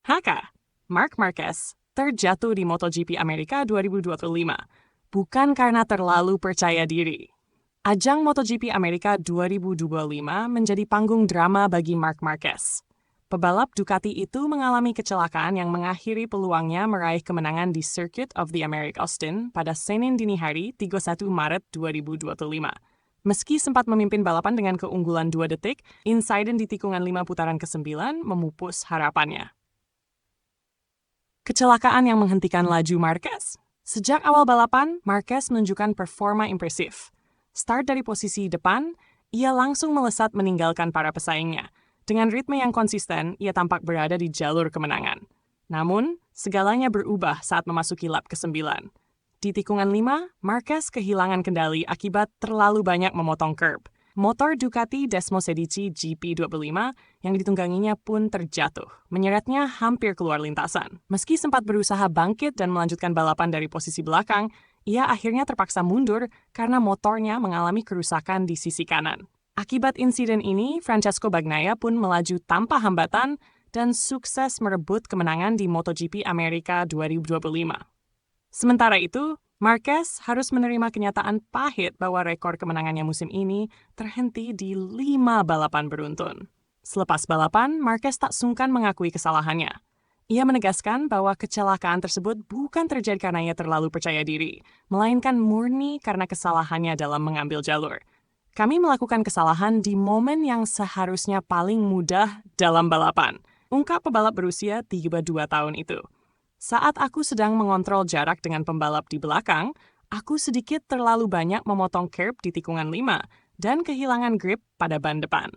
Haka, Marc Marquez terjatuh di MotoGP Amerika 2025, bukan karena terlalu percaya diri. Ajang MotoGP Amerika 2025 menjadi panggung drama bagi Marc Marquez. Pebalap Ducati itu mengalami kecelakaan yang mengakhiri peluangnya meraih kemenangan di Circuit of the Americas Austin pada Senin dini hari 31 Maret 2025. Meski sempat memimpin balapan dengan keunggulan 2 detik, insiden di tikungan 5 putaran ke-9 memupus harapannya. Kecelakaan yang menghentikan laju Marquez. Sejak awal balapan, Marquez menunjukkan performa impresif. Start dari posisi depan, ia langsung melesat meninggalkan para pesaingnya. Dengan ritme yang konsisten, ia tampak berada di jalur kemenangan. Namun, segalanya berubah saat memasuki lap ke-9. Di tikungan 5, Marquez kehilangan kendali akibat terlalu banyak memotong curb. Motor Ducati Desmosedici GP25 yang ditungganginya pun terjatuh, menyeretnya hampir keluar lintasan. Meski sempat berusaha bangkit dan melanjutkan balapan dari posisi belakang, ia akhirnya terpaksa mundur karena motornya mengalami kerusakan di sisi kanan. Akibat insiden ini, Francesco Bagnaia pun melaju tanpa hambatan dan sukses merebut kemenangan di MotoGP Amerika 2025. Sementara itu, Marquez harus menerima kenyataan pahit bahwa rekor kemenangannya musim ini terhenti di 5 balapan beruntun. Selepas balapan, Marquez tak sungkan mengakui kesalahannya. Ia menegaskan bahwa kecelakaan tersebut bukan terjadi karena ia terlalu percaya diri, melainkan murni karena kesalahannya dalam mengambil jalur. Kami melakukan kesalahan di momen yang seharusnya paling mudah dalam balapan, ungkap pebalap berusia 32 tahun itu. Saat aku sedang mengontrol jarak dengan pembalap di belakang, aku sedikit terlalu banyak memotong curb di tikungan 5 dan kehilangan grip pada ban depan.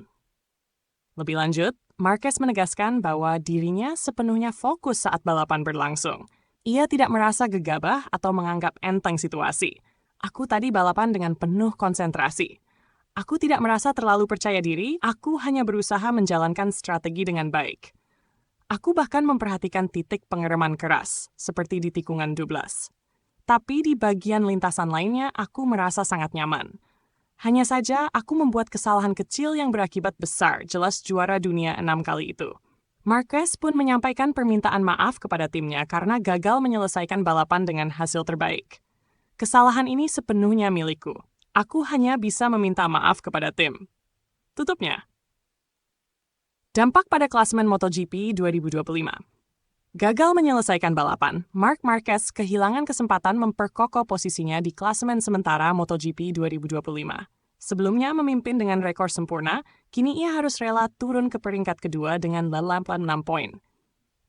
Lebih lanjut, Marquez menegaskan bahwa dirinya sepenuhnya fokus saat balapan berlangsung. Ia tidak merasa gegabah atau menganggap enteng situasi. Aku tadi balapan dengan penuh konsentrasi. Aku tidak merasa terlalu percaya diri, aku hanya berusaha menjalankan strategi dengan baik. Aku bahkan memperhatikan titik pengereman keras, seperti di tikungan 12. Tapi di bagian lintasan lainnya, aku merasa sangat nyaman. Hanya saja, aku membuat kesalahan kecil yang berakibat besar, jelas juara dunia 6 kali itu. Marquez pun menyampaikan permintaan maaf kepada timnya karena gagal menyelesaikan balapan dengan hasil terbaik. Kesalahan ini sepenuhnya milikku. Aku hanya bisa meminta maaf kepada tim. Tutupnya. Dampak pada klasemen MotoGP 2025. Gagal menyelesaikan balapan, Marc Marquez kehilangan kesempatan memperkokoh posisinya di klasemen sementara MotoGP 2025. Sebelumnya memimpin dengan rekor sempurna, kini ia harus rela turun ke peringkat kedua dengan 86 poin.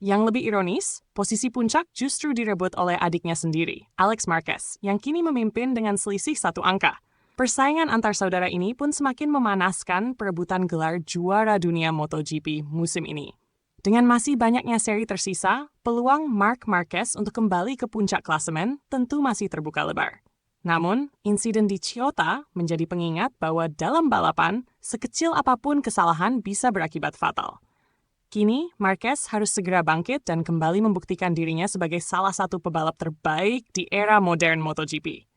Yang lebih ironis, posisi puncak justru direbut oleh adiknya sendiri, Alex Marquez, yang kini memimpin dengan selisih 1 angka. Persaingan antar saudara ini pun semakin memanaskan perebutan gelar juara dunia MotoGP musim ini. Dengan masih banyaknya seri tersisa, peluang Marc Marquez untuk kembali ke puncak klasemen tentu masih terbuka lebar. Namun, insiden di Chiota menjadi pengingat bahwa dalam balapan, sekecil apapun kesalahan bisa berakibat fatal. Kini, Marquez harus segera bangkit dan kembali membuktikan dirinya sebagai salah satu pebalap terbaik di era modern MotoGP.